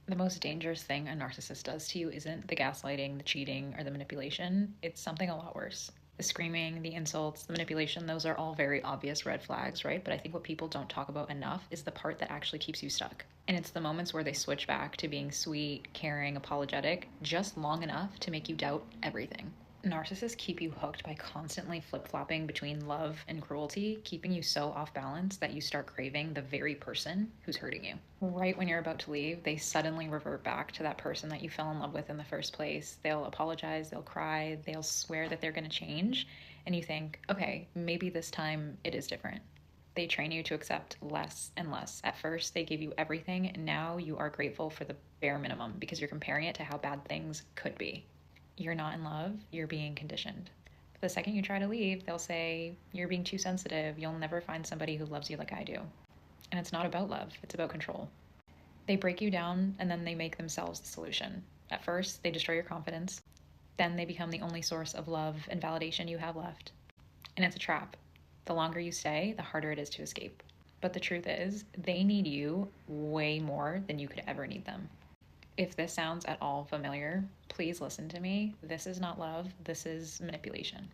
The most dangerous thing a narcissist does to you isn't the gaslighting, the cheating, or the manipulation. It's something a lot worse. The screaming, the insults, the manipulation, those are all very obvious red flags, right? But I think what people don't talk about enough is the part that actually keeps you stuck. And it's the moments where they switch back to being sweet, caring, apologetic, just long enough to make you doubt everything. Narcissists keep you hooked by constantly flip flopping between love and cruelty, keeping you so off balance that you start craving the very person who's hurting you. Right when you're about to leave, they suddenly revert back to that person that you fell in love with in the first place. They'll apologize, they'll cry, they'll swear that they're going to change. And you think, okay, maybe this time it is different. They train you to accept less and less. At first, they gave you everything, and now you are grateful for the bare minimum because you're comparing it to how bad things could be. You're not in love, you're being conditioned. The second you try to leave, they'll say, you're being too sensitive, you'll never find somebody who loves you like I do. And it's not about love, it's about control. They break you down and then they make themselves the solution. At first, they destroy your confidence. Then they become the only source of love and validation you have left. And it's a trap. The longer you stay, the harder it is to escape. But the truth is, they need you way more than you could ever need them. If this sounds at all familiar, please listen to me. This is not love, this is manipulation.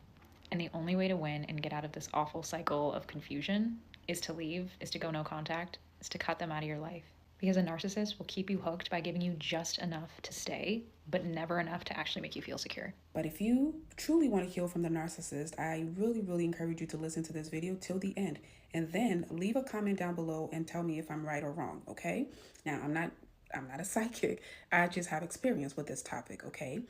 And the only way to win and get out of this awful cycle of confusion is to leave, is to go no contact, is to cut them out of your life. Because a narcissist will keep you hooked by giving you just enough to stay, but never enough to actually make you feel secure. But if you truly want to heal from the narcissist, I really encourage you to listen to this video till the end and then leave a comment down below and tell me if I'm right or wrong, okay? Now, I'm not a psychic. I just have experience with this topic, okay?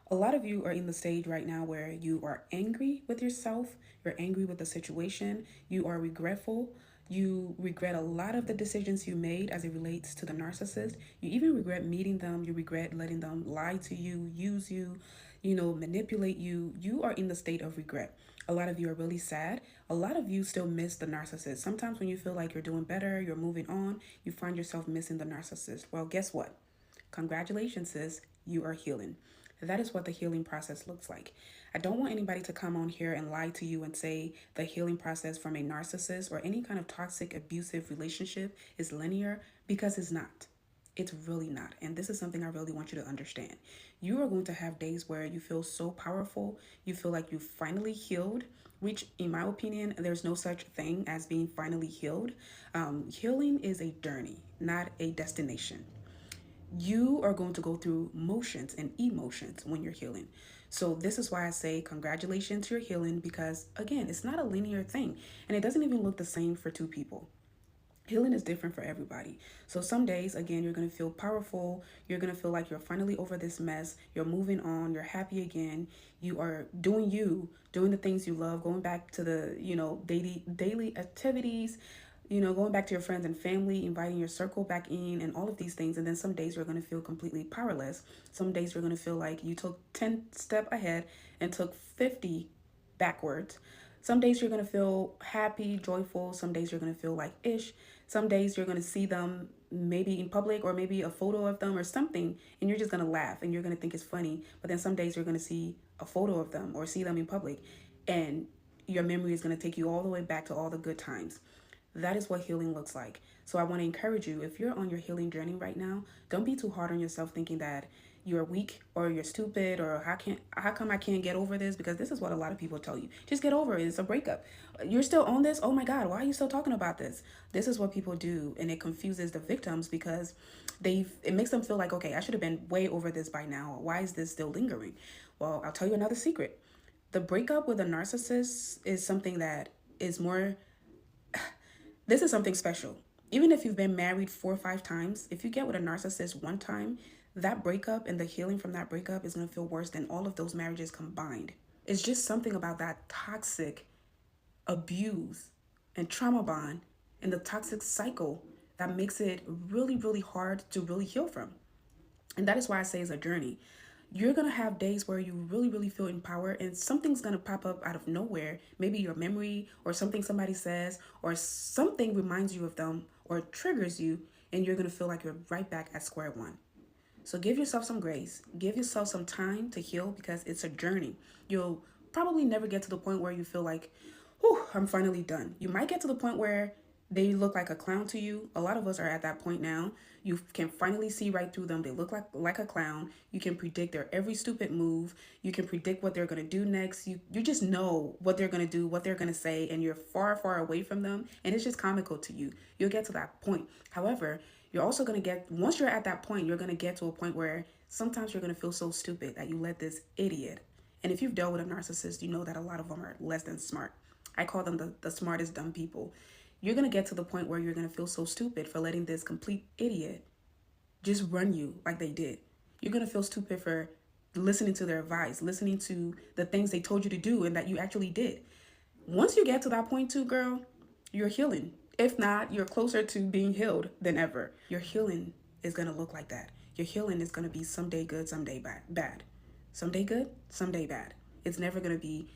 A lot of you are in the stage right now where you are angry with yourself, you're angry with the situation, you are regretful, you regret a lot of the decisions you made as it relates to the narcissist. You even regret meeting them, you regret letting them lie to you, use you, manipulate you. You are in the state of regret. A lot of you are really sad. A lot of you still miss the narcissist. Sometimes when you feel like you're doing better, you're moving on, you find yourself missing the narcissist. Well, guess what? Congratulations, sis. You are healing. That is what the healing process looks like. I don't want anybody to come on here and lie to you and say the healing process from a narcissist or any kind of toxic, abusive relationship is linear, because it's not. It's really not. And this is something I really want you to understand. You are going to have days where you feel so powerful, you feel like you finally healed, which in my opinion, there's no such thing as being finally healed. Healing is a journey, not a destination. You are going to go through motions and emotions when you're healing. So this is why I say congratulations, you're healing, because again, it's not a linear thing and it doesn't even look the same for two people. Healing is different for everybody. So some days, again, you're going to feel powerful. You're going to feel like you're finally over this mess. You're moving on. You're happy again. You are doing you, doing the things you love, going back to the, daily activities, going back to your friends and family, inviting your circle back in, and all of these things. And then some days you're going to feel completely powerless. Some days you're going to feel like you took 10 steps ahead and took 50 backwards. Some days you're going to feel happy, joyful. Some days you're going to feel like ish. Some days you're going to see them maybe in public or maybe a photo of them or something, and you're just going to laugh and you're going to think it's funny. But then some days you're going to see a photo of them or see them in public, and your memory is going to take you all the way back to all the good times. That is what healing looks like. So I want to encourage you, if you're on your healing journey right now, don't be too hard on yourself thinking that you're weak or you're stupid or how come I can't get over this, because this is what a lot of people tell you. Just get over it. It's a breakup. You're still on this? Oh my God, why are you still talking about this? This is what people do, and it confuses the victims because it makes them feel like, okay, I should have been way over this by now. Why is this still lingering? Well, I'll tell you another secret. The breakup with a narcissist is something that is more this is something special. Even if you've been married 4 or 5 times, if you get with a narcissist one time, that breakup and the healing from that breakup is going to feel worse than all of those marriages combined. It's just something about that toxic abuse and trauma bond and the toxic cycle that makes it really hard to really heal from. And that is why I say it's a journey. You're going to have days where you really feel empowered, and something's going to pop up out of nowhere. Maybe your memory or something somebody says or something reminds you of them or triggers you, and you're going to feel like you're right back at square one. So give yourself some grace. Give yourself some time to heal, because it's a journey. You'll probably never get to the point where you feel like, whew, I'm finally done. You might get to the point where they look like a clown to you. A lot of us are at that point now. You can finally see right through them. They look like a clown. You can predict their every stupid move. You can predict what they're gonna do next. You just know what they're gonna do, what they're gonna say, and you're far, far away from them. And it's just comical to you. You'll get to that point. However, you're also gonna get, once you're at that point, you're gonna get to a point where sometimes you're gonna feel so stupid that you let this idiot. And if you've dealt with a narcissist, you know that a lot of them are less than smart. I call them the smartest dumb people. You're going to get to the point where you're going to feel so stupid for letting this complete idiot just run you like they did. You're going to feel stupid for listening to their advice, listening to the things they told you to do and that you actually did. Once you get to that point too, girl, you're healing. If not, you're closer to being healed than ever. Your healing is going to look like that. Your healing is going to be someday good, someday bad. Someday good, someday bad. It's never going to be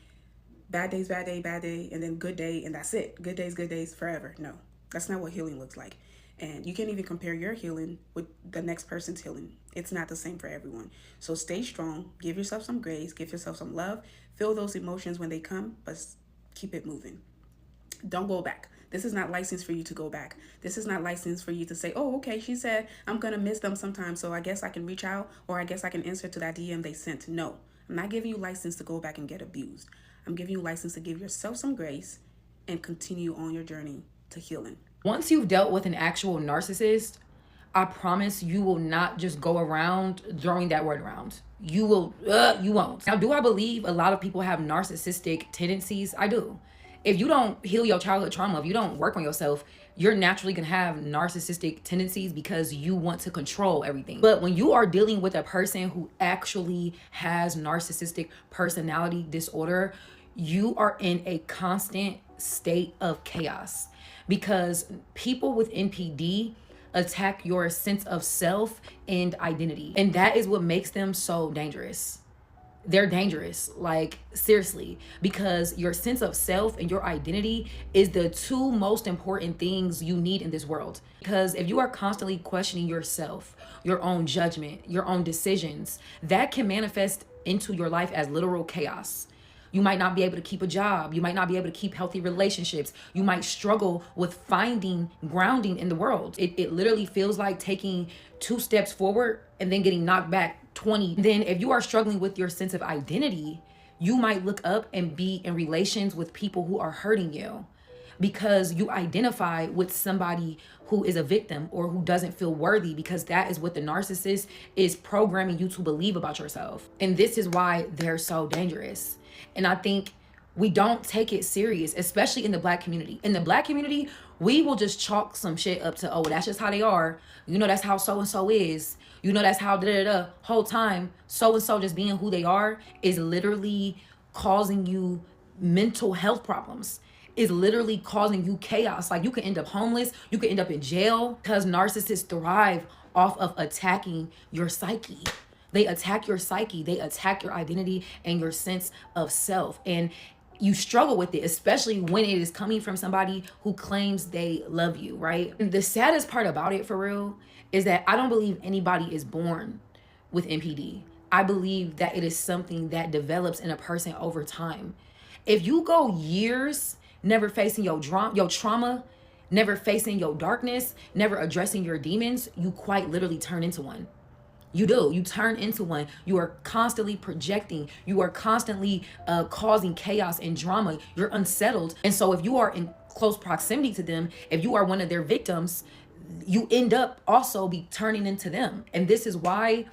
bad days, bad day, and then good day, and that's it. Good days forever. No, that's not what healing looks like. And you can't even compare your healing with the next person's healing. It's not the same for everyone. So stay strong, give yourself some grace, give yourself some love, feel those emotions when they come, but keep it moving. Don't go back. This is not license for you to go back. This is not license for you to say, oh, okay, she said I'm going to miss them sometimes, so I guess I can reach out, or I guess I can answer to that DM they sent. No, I'm not giving you license to go back and get abused. I'm giving you license to give yourself some grace and continue on your journey to healing. Once you've dealt with an actual narcissist, I promise you will not just go around throwing that word around. You won't. Now, do I believe a lot of people have narcissistic tendencies? I do. If you don't heal your childhood trauma, if you don't work on yourself, you're naturally gonna have narcissistic tendencies because you want to control everything. But when you are dealing with a person who actually has narcissistic personality disorder, you are in a constant state of chaos because people with NPD attack your sense of self and identity. And that is what makes them so dangerous. They're dangerous, like seriously, because your sense of self and your identity is the two most important things you need in this world. Because if you are constantly questioning yourself, your own judgment, your own decisions, that can manifest into your life as literal chaos. You might not be able to keep a job. You might not be able to keep healthy relationships. You might struggle with finding grounding in the world. It literally feels like taking 2 steps forward and then getting knocked back 20. Then if you are struggling with your sense of identity, you might look up and be in relations with people who are hurting you because you identify with somebody who is a victim or who doesn't feel worthy, because that is what the narcissist is programming you to believe about yourself. And this is why they're so dangerous. And I think we don't take it serious, especially in the Black community. In the Black community, we will just chalk some shit up to, oh, that's just how they are. You know, that's how so-and-so is. You know, that's how da-da-da. Whole time, so-and-so just being who they are is literally causing you mental health problems. Is literally causing you chaos. Like, you can end up homeless. You can end up in jail because narcissists thrive off of attacking your psyche. They attack your psyche. They attack your identity and your sense of self. And you struggle with it, especially when it is coming from somebody who claims they love you, right? And the saddest part about it, for real, is that I don't believe anybody is born with NPD. I believe that it is something that develops in a person over time. If you go years never facing your trauma, never facing your darkness, never addressing your demons, you quite literally turn into one. You do. You turn into one. You are constantly projecting. You are constantly causing chaos and drama. You're unsettled. And so if you are in close proximity to them, if you are one of their victims, you end up also be turning into them. And this is why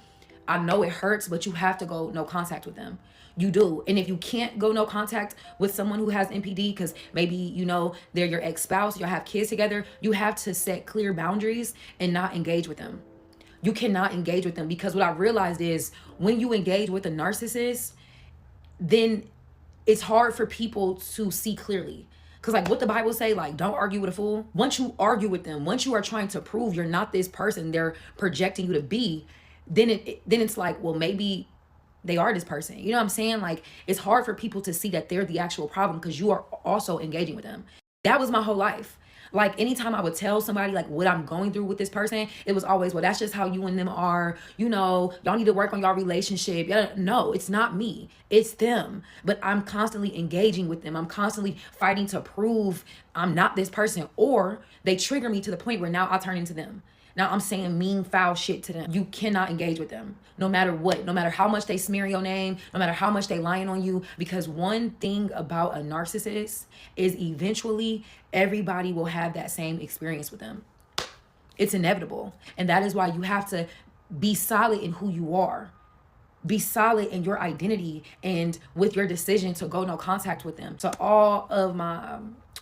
I know it hurts, but you have to go no contact with them. You do. And if you can't go no contact with someone who has NPD, because maybe, you know, they're your ex-spouse, you'll have kids together, you have to set clear boundaries and not engage with them. You cannot engage with them, because what I realized is when you engage with a narcissist, then it's hard for people to see clearly. Because like what the Bible say, like, don't argue with a fool. Once you argue with them, once you are trying to prove you're not this person they're projecting you to be, then it's like, well, maybe they are this person. You know what I'm saying? Like, it's hard for people to see that they're the actual problem because you are also engaging with them. That was my whole life. Like anytime I would tell somebody like what I'm going through with this person, it was always, well, that's just how you and them are. You know, y'all need to work on your relationship. Yeah, no, it's not me. It's them. But I'm constantly engaging with them. I'm constantly fighting to prove I'm not this person. Or they trigger me to the point where now I turn into them. Now I'm saying mean, foul shit to them. You cannot engage with them, no matter what, no matter how much they smear your name, no matter how much they lying on you. Because one thing about a narcissist is eventually everybody will have that same experience with them. It's inevitable. And that is why you have to be solid in who you are. Be solid in your identity and with your decision to go no contact with them. To all of my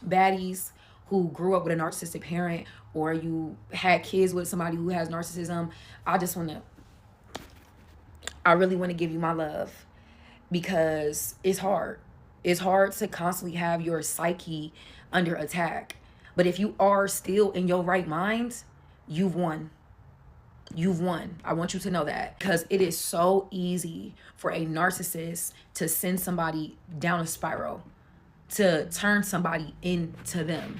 baddies who grew up with a narcissistic parent, or you had kids with somebody who has narcissism, I really want to give you my love, because it's hard. It's hard to constantly have your psyche under attack. But if you are still in your right mind, you've won. You've won. I want you to know that, because it is so easy for a narcissist to send somebody down a spiral, to turn somebody into them.